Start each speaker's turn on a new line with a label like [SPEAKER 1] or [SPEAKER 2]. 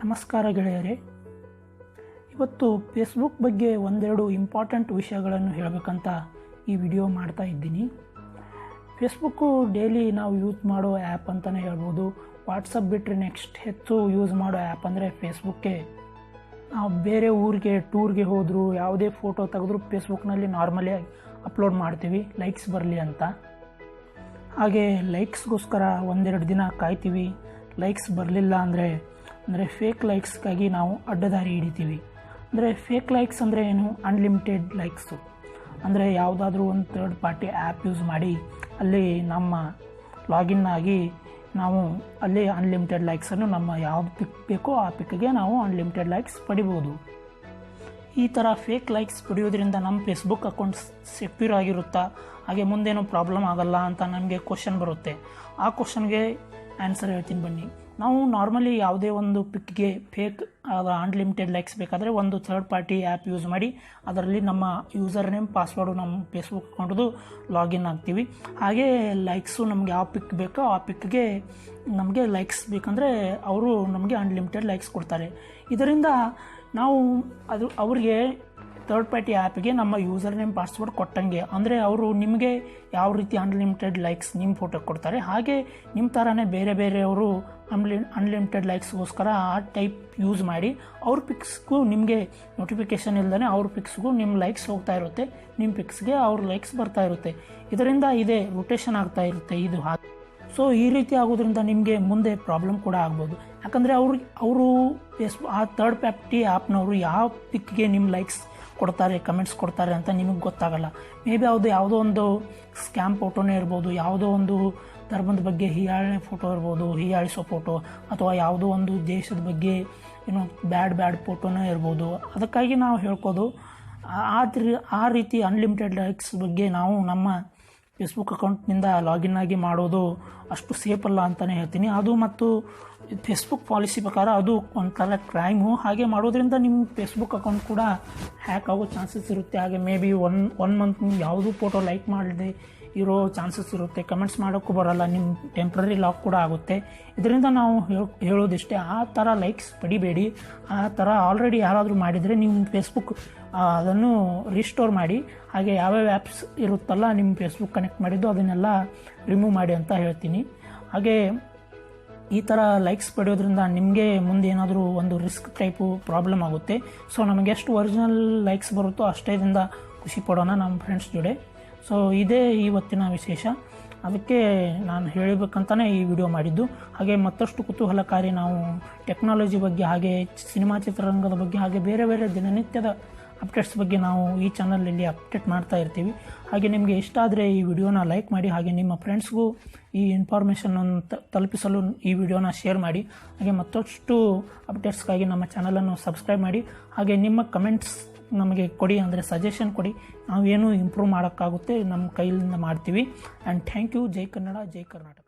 [SPEAKER 1] ನಮಸ್ಕಾರ ಗೆಳೆಯರೇ, ಇವತ್ತು ಫೇಸ್ಬುಕ್ ಬಗ್ಗೆ ಒಂದೆರಡು ಇಂಪಾರ್ಟೆಂಟ್ ವಿಷಯಗಳನ್ನು ಹೇಳಬೇಕಂತ ಈ ವಿಡಿಯೋ ಮಾಡ್ತಾ ಇದ್ದೀನಿ. ಫೇಸ್ಬುಕ್ಕು ಡೈಲಿ ನಾವು ಯೂಸ್ ಮಾಡೋ ಆ್ಯಪ್ ಅಂತಲೇ ಹೇಳ್ಬೋದು. ವಾಟ್ಸಪ್ ಬಿಟ್ಟರೆ ನೆಕ್ಸ್ಟ್ ಹೆಚ್ಚು ಯೂಸ್ ಮಾಡೋ ಆ್ಯಪ್ ಅಂದರೆ ಫೇಸ್ಬುಕ್ಕೇ. ನಾವು ಬೇರೆ ಊರಿಗೆ ಟೂರ್ಗೆ ಹೋದರೂ ಯಾವುದೇ ಫೋಟೋ ತೆಗೆದ್ರೂ ಫೇಸ್ಬುಕ್ನಲ್ಲಿ ನಾರ್ಮಲಿ ಅಪ್ಲೋಡ್ ಮಾಡ್ತೀವಿ ಲೈಕ್ಸ್ ಬರಲಿ ಅಂತ. ಹಾಗೆ ಲೈಕ್ಸ್ಗೋಸ್ಕರ ಒಂದೆರಡು ದಿನ ಕಾಯ್ತೀವಿ. ಲೈಕ್ಸ್ ಬರಲಿಲ್ಲ ಅಂದರೆ ಫೇಕ್ ಲೈಕ್ಸ್ಗಾಗಿ ನಾವು ಅಡ್ಡದಾರಿ ಹಿಡಿತೀವಿ. ಅಂದರೆ ಫೇಕ್ ಲೈಕ್ಸ್ ಅಂದರೆ ಏನು? Unlimited likes. ಅಂದರೆ ಯಾವುದಾದ್ರೂ ಒಂದು ಥರ್ಡ್ ಪಾರ್ಟಿ ಆ್ಯಪ್ ಯೂಸ್ ಮಾಡಿ ಅಲ್ಲಿ ನಮ್ಮ ಲಾಗಿನ್ ಆಗಿ ನಾವು ಅಲ್ಲಿ ಅನ್ಲಿಮಿಟೆಡ್ ಲೈಕ್ಸನ್ನು ನಮ್ಮ ಯಾವುದು ಪಿಕ್ ಬೇಕೋ ಆ ಪಿಕ್ಗೆ ನಾವು ಅನ್ಲಿಮಿಟೆಡ್ ಲೈಕ್ಸ್ ಪಡಿಬೋದು. ಈ ಥರ ಫೇಕ್ ಲೈಕ್ಸ್ ಪಡೆಯೋದ್ರಿಂದ ನಮ್ಮ ಫೇಸ್ಬುಕ್ ಅಕೌಂಟ್ ಸೆಕ್ಯೂರ್ ಆಗಿರುತ್ತಾ, ಹಾಗೆ ಮುಂದೇನೋ ಪ್ರಾಬ್ಲಮ್ ಆಗಲ್ಲ ಅಂತ ನಮಗೆ ಕ್ವಶನ್ ಬರುತ್ತೆ. ಆ ಕ್ವಶನ್ಗೆ ಆನ್ಸರ್ ಹೇಳ್ತೀನಿ ಬನ್ನಿ. ನಾವು ನಾರ್ಮಲಿ ಯಾವುದೇ ಒಂದು ಪಿಕ್ಗೆ ಫೇಕ್ ಅನ್ಲಿಮಿಟೆಡ್ ಲೈಕ್ಸ್ ಬೇಕಾದರೆ ಒಂದು ಥರ್ಡ್ ಪಾರ್ಟಿ ಆ್ಯಪ್ ಯೂಸ್ ಮಾಡಿ ಅದರಲ್ಲಿ ನಮ್ಮ ಯೂಸರ್ ನೇಮ್ ಪಾಸ್ವರ್ಡು ನಮ್ಮ ಫೇಸ್ಬುಕ್ ಅಕೌಂಟ್ದು ಲಾಗಿನ್ ಆಗ್ತೀವಿ. ಹಾಗೇ ಲೈಕ್ಸು ನಮ್ಗೆ ಯಾವ ಪಿಕ್ ಬೇಕೋ ಆ ಪಿಕ್ಗೆ ನಮಗೆ ಲೈಕ್ಸ್ ಬೇಕಂದರೆ ಅವರು ನಮಗೆ ಅನ್ಲಿಮಿಟೆಡ್ ಲೈಕ್ಸ್ ಕೊಡ್ತಾರೆ. ಇದರಿಂದ ನಾವು ಅವ್ರಿಗೆ ಥರ್ಡ್ ಪಾರ್ಟಿ ಆ್ಯಪ್ಗೆ ನಮ್ಮ ಯೂಸರ್ ನೇಮ್ ಪಾಸ್ವರ್ಡ್ ಕೊಟ್ಟಂಗೆ. ಅಂದರೆ ಅವರು ನಿಮಗೆ ಯಾವ ರೀತಿ ಅನ್ಲಿಮಿಟೆಡ್ ಲೈಕ್ಸ್ ನಿಮ್ಮ ಫೋಟೋ ಕೊಡ್ತಾರೆ, ಹಾಗೆ ನಿಮ್ಮ ಥರನೇ ಬೇರೆಯವರು ಅನ್ಲಿಮಿಟೆಡ್ ಲೈಕ್ಸ್ಗೋಸ್ಕರ ಆ ಟೈಪ್ ಯೂಸ್ ಮಾಡಿ ಅವ್ರ ಪಿಕ್ಸ್ಗೂ ನಿಮಗೆ ನೋಟಿಫಿಕೇಷನ್ ಇಲ್ಲದೇ ಅವ್ರ ಪಿಕ್ಸ್ಗೂ ನಿಮ್ಮ ಲೈಕ್ಸ್ ಹೋಗ್ತಾ ಇರುತ್ತೆ, ನಿಮ್ಮ ಪಿಕ್ಸ್ಗೆ ಅವ್ರ ಲೈಕ್ಸ್ ಬರ್ತಾ ಇರುತ್ತೆ. ಇದರಿಂದ ಇದೇ ರೊಟೇಷನ್ ಆಗ್ತಾ ಇರುತ್ತೆ ಇದು. ಸೊ ಈ ರೀತಿ ಆಗೋದ್ರಿಂದ ನಿಮಗೆ ಮುಂದೆ ಪ್ರಾಬ್ಲಮ್ ಕೂಡ ಆಗ್ಬೋದು. ಯಾಕಂದರೆ ಅವರು ಆ ಥರ್ಡ್ ಪಾರ್ಟಿ ಆ್ಯಪ್ನವರು ಯಾವ ಪಿಕ್ಗೆ ನಿಮ್ಮ ಲೈಕ್ಸ್ ಕೊಡ್ತಾರೆ, ಕಮೆಂಟ್ಸ್ ಕೊಡ್ತಾರೆ ಅಂತ ನಿಮಗೆ ಗೊತ್ತಾಗಲ್ಲ. ಮೇ ಬಿ ಯಾವುದೋ ಒಂದು ಸ್ಕ್ಯಾಮ್ ಫೋಟೋನೇ ಇರ್ಬೋದು, ಯಾವುದೋ ಒಂದು ಧರ್ಮದ ಬಗ್ಗೆ ಹೀಯಾಳಿಸೋ ಫೋಟೋ ಇರ್ಬೋದು, ಹೀಯಾಳಿಸೋ ಫೋಟೋ, ಅಥವಾ ಯಾವುದೋ ಒಂದು ದೇಶದ ಬಗ್ಗೆ ಏನೋ ಬ್ಯಾಡ್ ಫೋಟೋನೇ ಇರ್ಬೋದು. ಅದಕ್ಕಾಗಿ ನಾವು ಹೇಳ್ಕೋದು ಆ ರೀತಿ ಅನ್ಲಿಮಿಟೆಡ್ ಲೈಕ್ಸ್ ಬಗ್ಗೆ ನಾವು ನಮ್ಮ ಫೇಸ್ಬುಕ್ ಅಕೌಂಟ್ನಿಂದ ಲಾಗಿನ್ ಆಗಿ ಮಾಡೋದು ಅಷ್ಟು ಸೇಫ್ ಅಲ್ಲ ಅಂತಲೇ ಹೇಳ್ತೀನಿ. ಅದು ಮತ್ತು ಫೇಸ್ಬುಕ್ ಪಾಲಿಸಿ ಪ್ರಕಾರ ಅದು ಒಂಥರ ಕ್ರೈಮು. ಹಾಗೆ ಮಾಡೋದ್ರಿಂದ ನಿಮ್ಮ ಫೇಸ್ಬುಕ್ ಅಕೌಂಟ್ ಕೂಡ ಹ್ಯಾಕ್ ಆಗೋ ಚಾನ್ಸಸ್ ಇರುತ್ತೆ. ಹಾಗೆ ಮೇ ಬಿ ಒನ್ ಮಂತ್ ನೀವು ಯಾವುದೂ ಫೋಟೋ ಲೈಕ್ ಮಾಡದೆ ಇರೋ ಚಾನ್ಸಸ್ ಇರುತ್ತೆ. ಕಮೆಂಟ್ಸ್ ಮಾಡೋಕ್ಕೂ ಬರೋಲ್ಲ, ನಿಮ್ಮ ಟೆಂಪ್ರರಿ ಲಾಕ್ ಕೂಡ ಆಗುತ್ತೆ. ಇದರಿಂದ ನಾವು ಹೇಳೋದಿಷ್ಟೇ, ಆ ಥರ ಲೈಕ್ಸ್ ಪಡಿಬೇಡಿ. ಆ ಥರ ಆಲ್ರೆಡಿ ಯಾರಾದರೂ ಮಾಡಿದರೆ ನಿಮ್ಮ ಫೇಸ್ಬುಕ್ ಅದನ್ನು ರಿಸ್ಟೋರ್ ಮಾಡಿ. ಹಾಗೆ ಯಾವ್ಯಾವ ಆ್ಯಪ್ಸ್ ಇರುತ್ತಲ್ಲ ನಿಮ್ಮ ಫೇಸ್ಬುಕ್ ಕನೆಕ್ಟ್ ಮಾಡಿದ್ದು ಅದನ್ನೆಲ್ಲ ರಿಮೂವ್ ಮಾಡಿ ಅಂತ ಹೇಳ್ತೀನಿ. ಹಾಗೆ ಈ ಥರ ಲೈಕ್ಸ್ ಪಡೆಯೋದ್ರಿಂದ ನಿಮಗೆ ಮುಂದೆ ಏನಾದರೂ ಒಂದು ರಿಸ್ಕ್ ಟೈಪು ಪ್ರಾಬ್ಲಮ್ ಆಗುತ್ತೆ. ಸೊ ನಮಗೆ ಎಷ್ಟು ಒರಿಜಿನಲ್ ಲೈಕ್ಸ್ ಬರುತ್ತೋ ಅಷ್ಟೇದಿಂದ ಖುಷಿ ಪಡೋಣ ನಮ್ಮ ಫ್ರೆಂಡ್ಸ್ ಜೊತೆ. ಸೊ ಇದೇ ಇವತ್ತಿನ ವಿಶೇಷ. ಅದಕ್ಕೆ ನಾನು ಹೇಳಬೇಕಂತಲೇ ಈ ವಿಡಿಯೋ ಮಾಡಿದ್ದು. ಹಾಗೆ ಮತ್ತಷ್ಟು ಕುತೂಹಲಕಾರಿ ನಾವು ಟೆಕ್ನಾಲಜಿ ಬಗ್ಗೆ, ಹಾಗೆ ಸಿನಿಮಾ ಚಿತ್ರರಂಗದ ಬಗ್ಗೆ, ಹಾಗೆ ಬೇರೆ ದಿನನಿತ್ಯದ ಅಪ್ಡೇಟ್ಸ್ ಬಗ್ಗೆ ನಾವು ಈ ಚಾನಲಲ್ಲಿ ಅಪ್ಡೇಟ್ ಮಾಡ್ತಾ ಇರ್ತೀವಿ. ಹಾಗೆ ನಿಮಗೆ ಇಷ್ಟ ಆದರೆ ಈ ವಿಡಿಯೋನ ಲೈಕ್ ಮಾಡಿ, ಹಾಗೆ ನಿಮ್ಮ ಫ್ರೆಂಡ್ಸ್ಗೂ ಈ ಇನ್ಫಾರ್ಮೇಷನನ್ನು ತಲುಪಿಸಲು ಈ ವಿಡಿಯೋನ ಶೇರ್ ಮಾಡಿ. ಹಾಗೆ ಮತ್ತಷ್ಟು ಅಪ್ಡೇಟ್ಸ್ಗಾಗಿ ನಮ್ಮ ಚಾನಲನ್ನು ಸಬ್ಸ್ಕ್ರೈಬ್ ಮಾಡಿ. ಹಾಗೆ ನಿಮ್ಮ ಕಮೆಂಟ್ಸ್ ನಮಗೆ ಕೊಡಿ, ಅಂದರೆ ಸಜೆಷನ್ ಕೊಡಿ. ನಾವೇನು ಇಂಪ್ರೂವ್ ಮಾಡೋಕ್ಕಾಗುತ್ತೆ ನಮ್ಮ ಕೈಯಿಂದ ಮಾಡ್ತೀವಿ. And thank you. ಜೈ ಕನ್ನಡ, ಜೈ ಕರ್ನಾಟಕ.